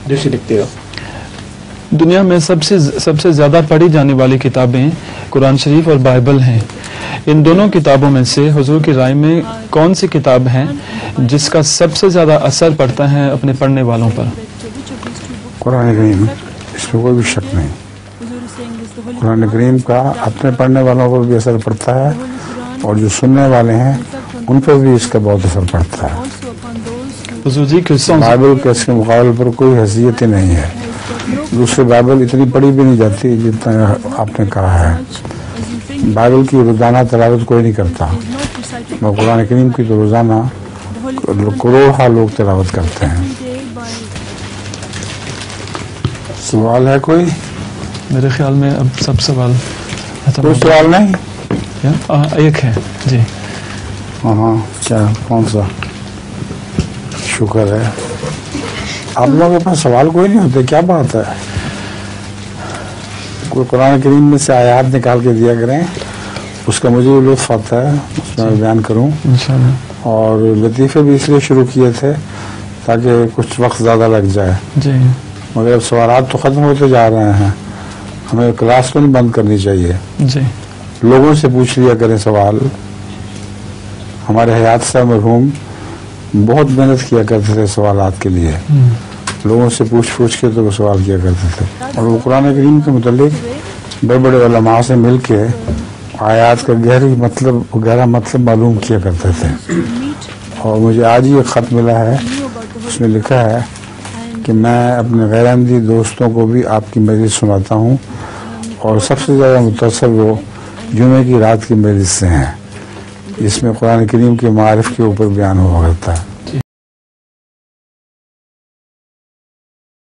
जैसे लिखते हो। दुनिया में सबसे ज़्यादा पढ़ी जाने वाली किताबें कुरान शरीफ और बाइबल हैं। इन दोनों किताबों में से हुजूर की राय में कौन सी किताब है जिसका सबसे ज़्यादा असर पड़ता है अपने पढ़ने वालों पर? कुरान करीम, इसमें कोई भी शक नहीं। कुरान करीम का अपने पढ़ने वालों पर भी असर पड़ता है और जो सुनने वाले हैं उन पर भी इसका बहुत असर पड़ता है। हुजूर जी बाइबल के इसके मुकाबले पर कोई हैसियत ही नहीं है। दूसरी बाइबल इतनी पढ़ी भी नहीं जाती जितना आपने कहा है। बाइबल की रोजाना तिलावत कोई नहीं करता, मगर कुरान करीम की तो रोजाना करोड़ों लोग तिलावत करते हैं। सवाल है कोई? मेरे ख्याल में अब सब सवाल कोई सवाल नहीं? एक है जी। हाँ, क्या कौन सा? शुक्र है। आप लोगों के पास सवाल कोई नहीं होते, क्या बात है? कोई कुरान करीम में से आयात निकाल के दिया करें, उसका मुझे भी लुत्फ आता है, उसमें बयान करूं। इंशाअल्लाह। और लतीफ़े भी इसलिए शुरू किए थे ताकि कुछ वक्त ज़्यादा लग जाए जी। मगर अब सवालात तो ख़त्म होते जा रहे हैं, हमें क्लास तो नहीं बंद करनी चाहिए। जी। लोगों से पूछ लिया करें सवाल। हमारे हयात साहब मरहूम बहुत मेहनत किया करते थे सवालात के लिए, लोगों से पूछ के तो वो सवाल किया करते थे और वो कुरान करीम के मुतालिक बड़े बड़े उलमा से मिल के आयात का गहरा मतलब मालूम किया करते थे। और मुझे आज ही एक ख़त मिला है, उसमें लिखा है कि मैं अपने गैर-अहमदी दोस्तों को भी आपकी मजलिस सुनाता हूँ और सबसे ज़्यादा मुतासर वो जुमे की रात की मजलिस से हैं, इसमें कुरान करीम के मारिफ के ऊपर बयान हुआ करता है।